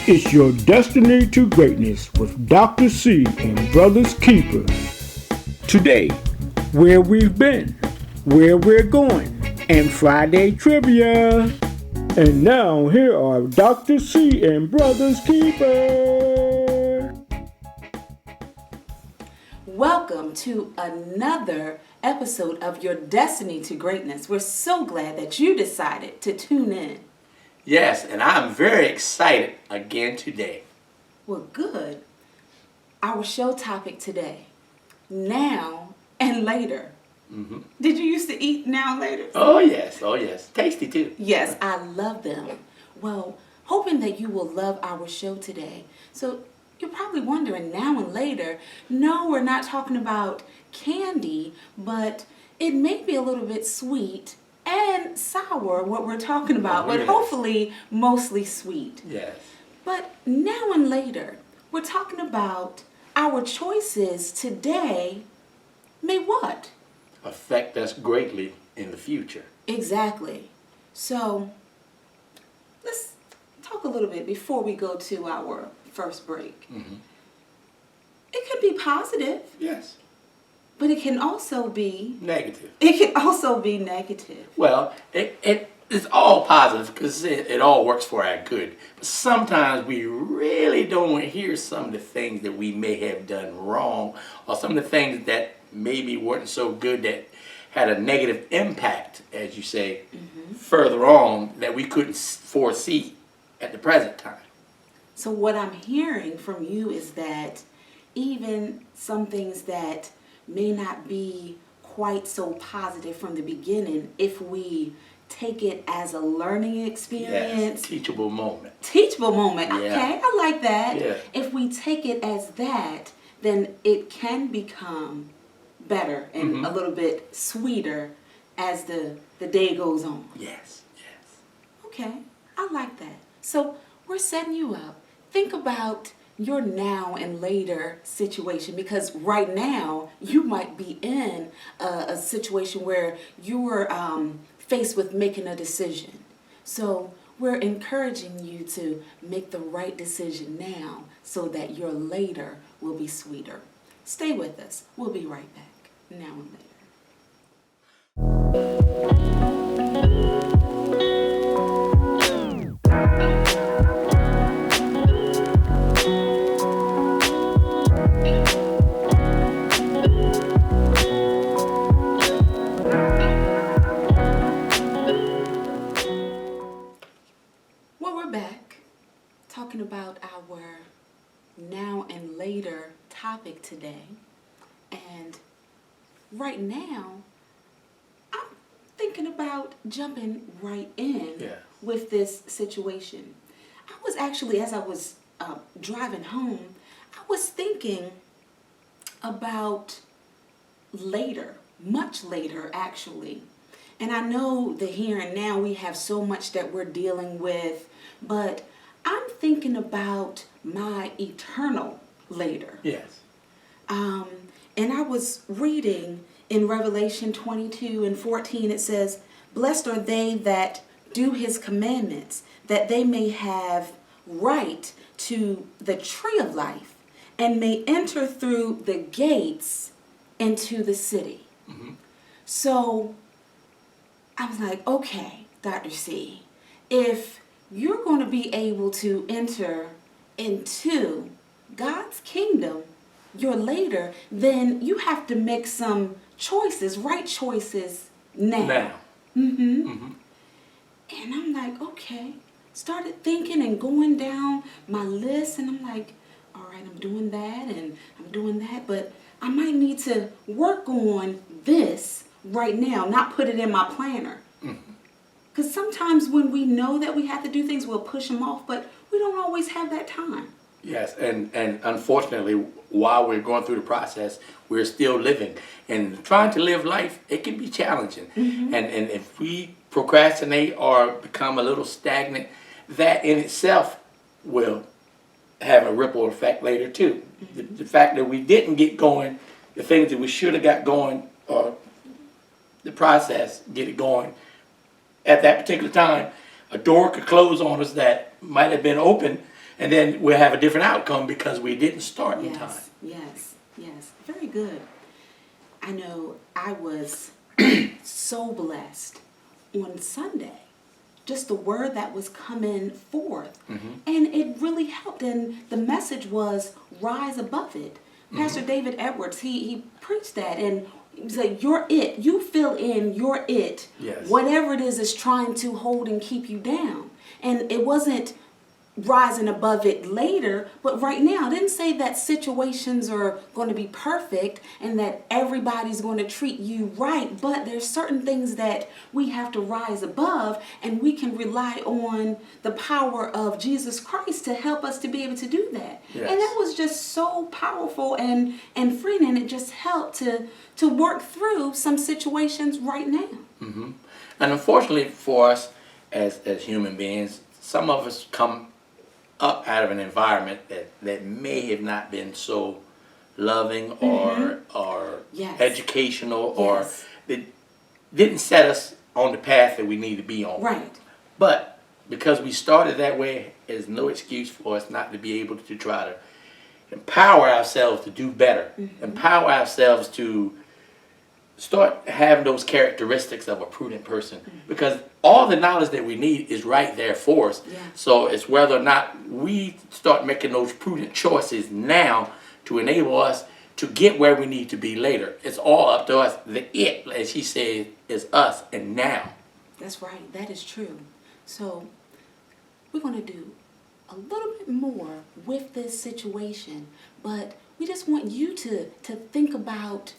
It's your destiny to greatness with Dr. C and Brothers Keeper. Today, where we've been, where we're going, and Friday trivia. And now, here are Dr. C and Brothers Keeper. Welcome to another episode of Your Destiny to Greatness. We're so glad that you decided to tune in. Yes, and I'm very excited again today. Well, good. Our show topic today, now and later. Mm-hmm. Did you used to eat now and later? Oh yes. Tasty too. Yes, I love them. Well, hoping that you will love our show today. So you're probably wondering, now and later, no, we're not talking about candy, but it may be a little bit sweet and sour, what we're talking about, but hopefully mostly sweet. Yes. But now and later, we're talking about our choices today may what? Affect us greatly in the future. Exactly. So let's talk a little bit before we go to our first break. Mm-hmm. It could be positive, Yes. but it can also be Negative. negative. Well, it's all positive because it all works for our good. But sometimes we really don't want to hear some of the things that we may have done wrong, or some of the things that maybe weren't so good that had a negative impact, as you say, further on that we couldn't foresee at the present time. So what I'm hearing from you is that even some things that may not be quite so positive from the beginning, if we take it as a learning experience. Yes, teachable moment. Teachable moment. Yeah. Okay, I like that. Yeah. If we take it as that, then it can become better and a little bit sweeter as the day goes on. Yes. Okay, I like that. So we're setting you up. Think about your now and later situation, because right now you might be in a situation where you're faced with making a decision. So we're encouraging you to make the right decision now so that your later will be sweeter. Stay with us. We'll be right back. Now and later. Well, we're back talking about our now and later topic today. And right now, I'm thinking about jumping right in with this situation. I was actually, as I was driving home, I was thinking about later, much later actually. And I know the here and now, we have so much that we're dealing with, but I'm thinking about my eternal later. Yes. And I was reading in Revelation 22:14, it says, "Blessed are they that do his commandments, that they may have right to the tree of life and may enter through the gates into the city." Mm-hmm. So I was like, okay, Dr. C, if you're going to be able to enter into God's kingdom, your later, then you have to make some choices, right choices now. And I'm like, okay. Started thinking and going down my list, and I'm like, all right, I'm doing that and I'm doing that, but I might need to work on this right now, not put it in my planner. Because sometimes when we know that we have to do things, we'll push them off, but we don't always have that time. Yes, and unfortunately, while we're going through the process, we're still living. And trying to live life, it can be challenging. And if we procrastinate or become a little stagnant, that in itself will have a ripple effect later too. The fact that we didn't get going, the things that we should have got going, or the process, get it going at that particular time, a door could close on us that might have been open And then we'll have a different outcome because we didn't start in time. Yes. Very good. I know I was so blessed on Sunday. Just the word that was coming forth. And it really helped. And the message was rise above it. Pastor David Edwards, he preached that. And he was like, you're it. You fill in, you're it. Yes. Whatever it is trying to hold and keep you down. And it wasn't rising above it later, but right now. I didn't say that situations are going to be perfect and that everybody's going to treat you right, but there's certain things that we have to rise above, and we can rely on the power of Jesus Christ to help us to be able to do that. Yes. And that was just so powerful and freeing, and it just helped to work through some situations right now. And unfortunately for us as human beings, some of us come up out of an environment that may have not been so loving or Yes. educational, Yes. or that didn't set us on the path that we need to be on. Right. But because we started that way, there's no excuse for us not to be able to try to empower ourselves to do better, empower ourselves to start having those characteristics of a prudent person, because all the knowledge that we need is right there for us. Yeah. So it's whether or not we start making those prudent choices now to enable us to get where we need to be later. It's all up to us. The it, as she said, is us and now. That's right. That is true. So we're going to do a little bit more with this situation, but we just want you to think about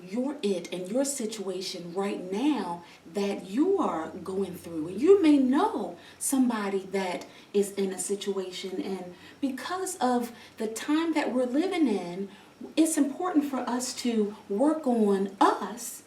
your it and your situation right now that you are going through. And you may know somebody that is in a situation, and because of the time that we're living in, it's important for us to work on us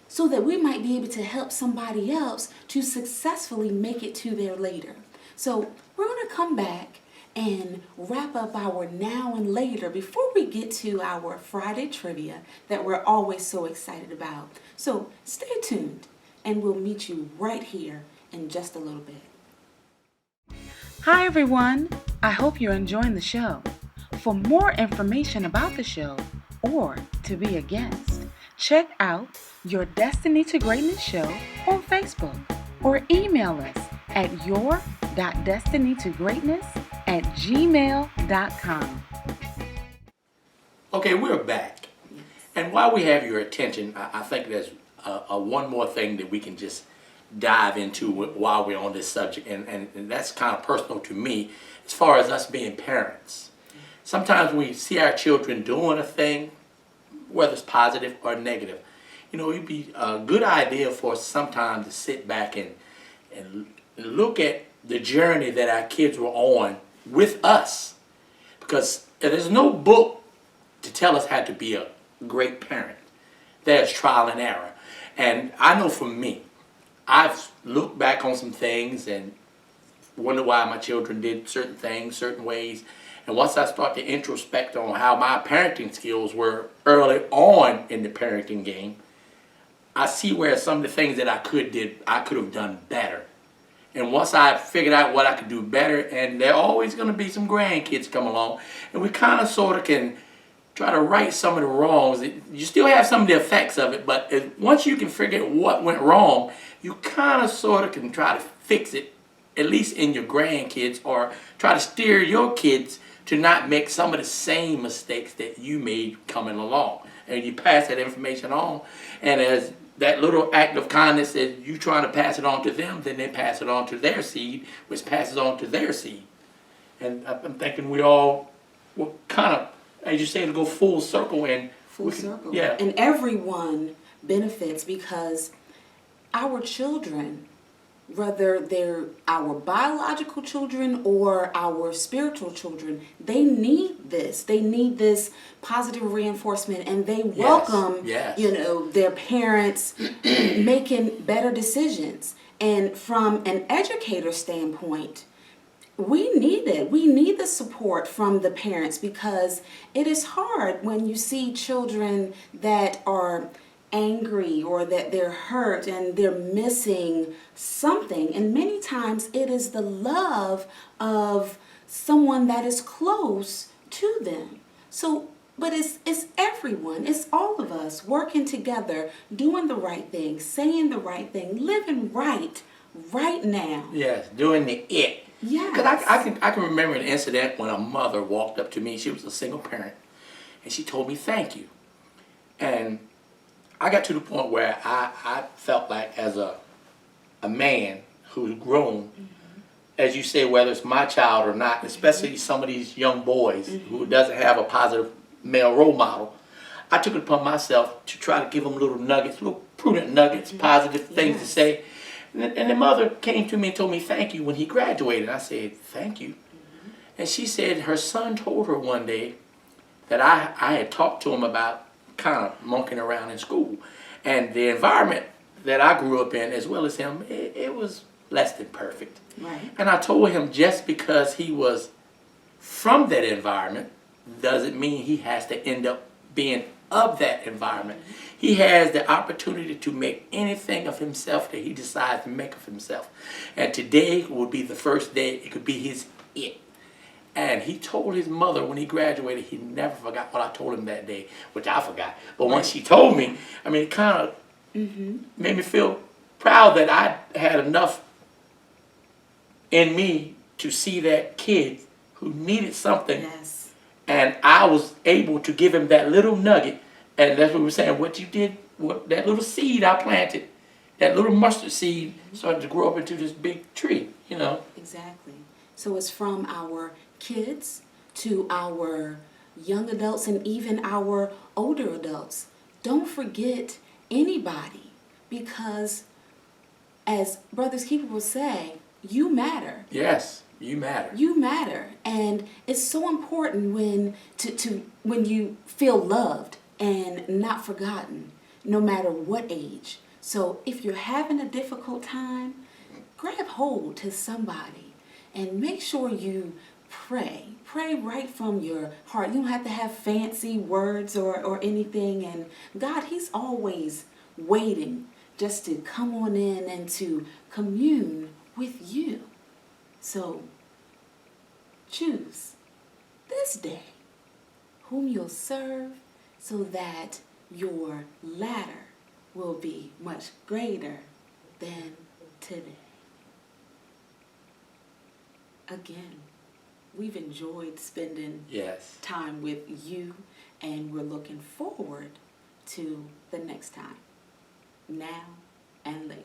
so that we might be able to help somebody else to successfully make it to there later. So we're going to come back and wrap up our now and later before we get to our Friday trivia that we're always so excited about. So stay tuned, and we'll meet you right here in just a little bit. Hi everyone, I hope you're enjoying the show. For more information about the show or to be a guest, check out Your Destiny to Greatness show on Facebook or email us at your.destinytogreatness@gmail.com. Okay, we're back. And while we have your attention, I think there's one more thing that we can just dive into while we're on this subject, and that's kind of personal to me as far as us being parents. Sometimes we see our children doing a thing, whether it's positive or negative. You know, it'd be a good idea for us sometimes to sit back and look at the journey that our kids were on with us. Because there's no book to tell us how to be a great parent. There's trial and error. And I know for me, I've looked back on some things and wonder why my children did certain things, certain ways. And once I start to introspect on how my parenting skills were early on in the parenting game, I see where some of the things that I could have done better. And once I figured out what I could do better, and there are always going to be some grandkids come along, and we kind of sort of can try to right some of the wrongs. You still have some of the effects of it, but once you can figure out what went wrong, you kind of sort of can try to fix it, at least in your grandkids, or try to steer your kids to not make some of the same mistakes that you made coming along. And you pass that information on, and as that little act of kindness that you trying to pass it on to them, then they pass it on to their seed, which passes on to their seed. And I'm thinking we all will kind of, as you say, to go full circle. Full circle. Yeah. And everyone benefits because our children, whether they're our biological children or our spiritual children, they need this. They need this positive reinforcement, and they welcome, Yes. their parents making better decisions. And from an educator standpoint, we need it. We need the support from the parents, because it is hard when you see children that are angry or that they're hurt and they're missing something. And many times it is the love of someone that is close to them. So, but it's everyone, it's all of us working together, doing the right thing, saying the right thing, living right now. Yes, doing the it. Yes. Because I can remember an incident when a mother walked up to me. She was a single parent, and she told me thank you. And I got to the point where I felt like, as a man who's grown, as you say, whether it's my child or not, especially some of these young boys who doesn't have a positive male role model, I took it upon myself to try to give them little nuggets, little prudent nuggets, positive things to say. And the mother came to me and told me thank you when he graduated. I said, thank you. And she said her son told her one day that I had talked to him about kind of monkeying around in school. And the environment that I grew up in, as well as him, it was less than perfect. Right. And I told him just because he was from that environment doesn't mean he has to end up being of that environment. He has the opportunity to make anything of himself that he decides to make of himself. And today would be the first day it could be his it. And he told his mother when he graduated, he never forgot what I told him that day, which I forgot. But once she told me, I mean, it kind of made me feel proud that I had enough in me to see that kid who needed something. Yes. And I was able to give him that little nugget. And that's what we were saying, what you did, that little seed I planted, that little mustard seed started to grow up into this big tree, you know. Exactly. So it's from our kids to our young adults and even our older adults. Don't forget anybody, because as Brothers Keeper will say, you matter. Yes, you matter. You matter. And it's so important when when you feel loved and not forgotten, no matter what age. So if you're having a difficult time, grab hold to somebody and make sure you pray. Pray right from your heart. You don't have to have fancy words or anything. And God, He's always waiting just to come on in and to commune with you. So choose this day whom you'll serve so that your latter will be much greater than today. Again, we've enjoyed spending time with you, and we're looking forward to the next time, now and later.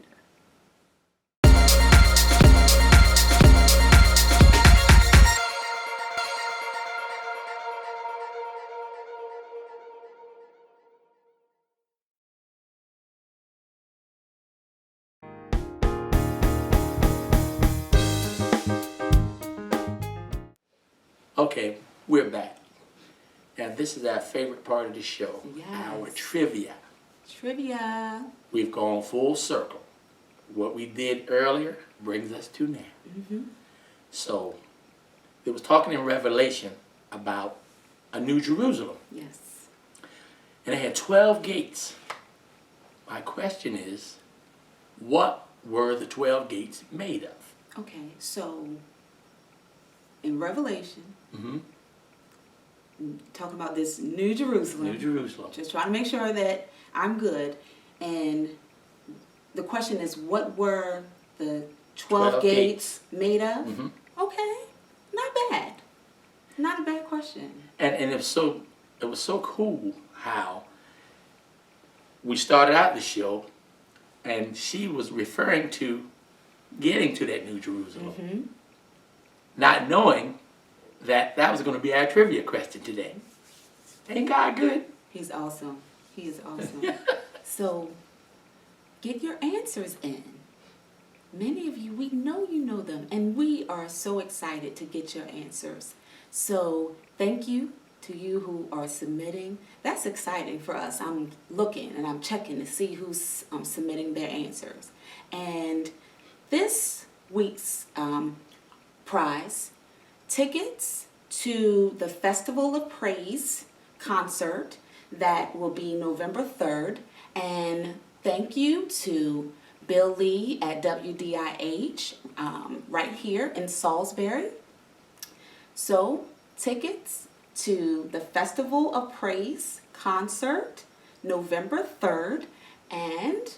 Okay, we're back. Now this is our favorite part of the show, our trivia. Trivia. We've gone full circle. What we did earlier brings us to now. So, it was talking in Revelation about a New Jerusalem. Yes. And it had 12 gates. My question is, what were the 12 gates made of? Okay, so in Revelation, talking about this New Jerusalem. New Jerusalem. Just trying to make sure that I'm good. And the question is, what were the 12 gates made of? Okay, not bad. Not a bad question. And it was so cool how we started out the show, and she was referring to getting to that New Jerusalem, not knowing that was going to be our trivia question today. Ain't God good? He's awesome. He is awesome. So, get your answers in. Many of you, we know you know them, and we are so excited to get your answers. So, thank you to you who are submitting. That's exciting for us. I'm looking and I'm checking to see who's submitting their answers. And this week's prize, tickets to the Festival of Praise concert that will be November 3rd. And thank you to Bill Lee at WDIH right here in Salisbury. So, tickets to the Festival of Praise concert, November 3rd, and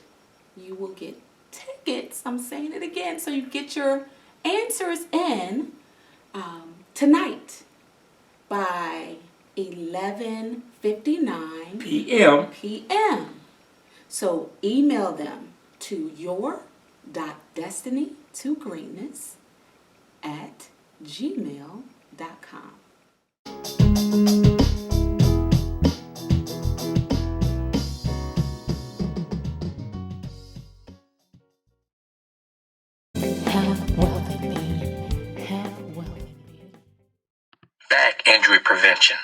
you will get tickets. I'm saying it again. So you get your answers in tonight by 11:59 p.m. So email them to your.destiny2greatness@gmail.com. Health, wealth, and beauty. Health, wealth, and beauty. Back injury prevention.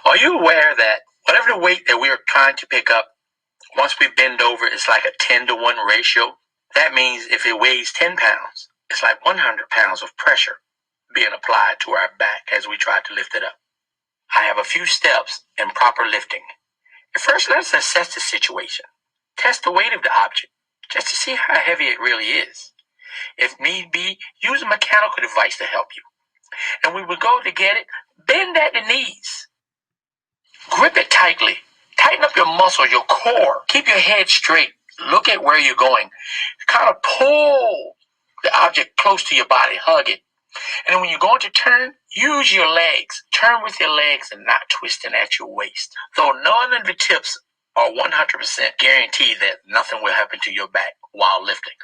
Are you aware that whatever the weight that we are trying to pick up, once we bend over, it's like a 10-to-1 ratio? That means if it weighs 10 pounds, it's like 100 pounds of pressure being applied to our back as we try to lift it up. I have a few steps in proper lifting. At first, let us assess the situation. Test the weight of the object just to see how heavy it really is. If need be, use a mechanical device to help you. And when we go to get it, bend at the knees. Grip it tightly. Tighten up your muscles, your core. Keep your head straight. Look at where you're going. Kind of pull the object close to your body. Hug it. And then when you're going to turn, use your legs. Turn with your legs and not twisting at your waist. Though none of the tips are 100% guaranteed that nothing will happen to your back while lifting.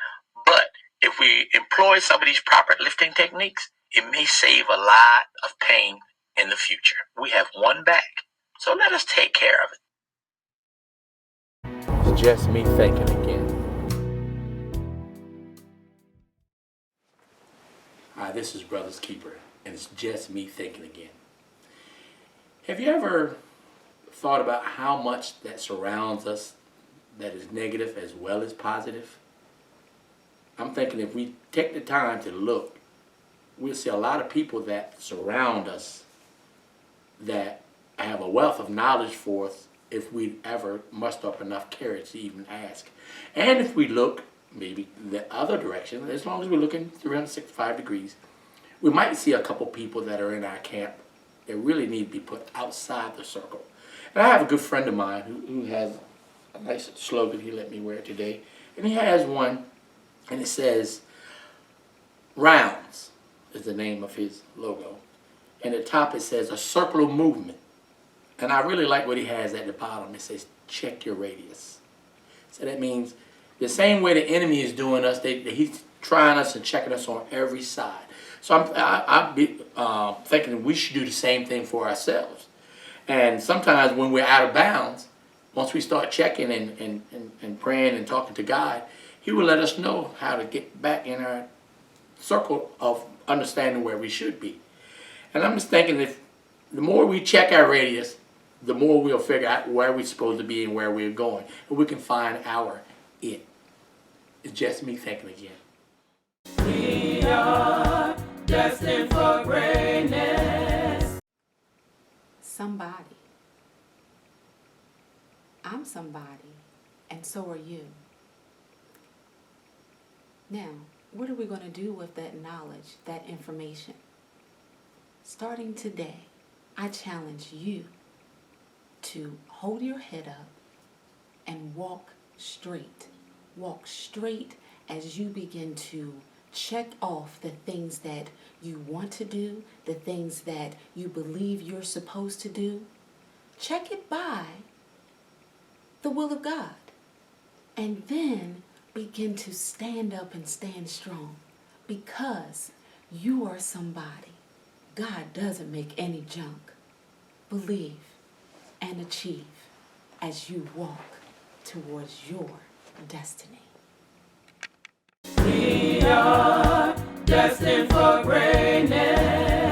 But if we employ some of these proper lifting techniques, it may save a lot of pain in the future. We have one back, so let us take care of it. It's just me thinking again. Hi, this is Brothers Keeper, and it's just me thinking again. Have you ever thought about how much that surrounds us that is negative as well as positive? I'm thinking if we take the time to look, we'll see a lot of people that surround us that have a wealth of knowledge for us if we ever muster up enough courage to even ask. And if we look maybe the other direction, as long as we're looking 365 degrees, we might see a couple people that are in our camp that really need to be put outside the circle. And I have a good friend of mine who has a nice slogan. He let me wear it today. And he has one, and it says, Rounds is the name of his logo. And at the top it says, a circle of movement. And I really like what he has at the bottom. It says, check your radius. So that means the same way the enemy is doing us, he's trying us and checking us on every side. So I'm thinking we should do the same thing for ourselves. And sometimes when we're out of bounds, once we start checking and praying and talking to God, He will let us know how to get back in our circle of understanding where we should be. And I'm just thinking if the more we check our radius, the more we'll figure out where we're supposed to be and where we're going. And we can find our it. It's just me thinking again. We are destined for greatness. Somebody. I'm somebody, and so are you. Now, what are we going to do with that knowledge, that information? Starting today, I challenge you to hold your head up and walk straight. Walk straight as you begin to check off the things that you want to do, the things that you believe you're supposed to do. Check it by the will of God. And then begin to stand up and stand strong because you are somebody. God doesn't make any junk. Believe and achieve as you walk towards your destiny. We are destined for greatness.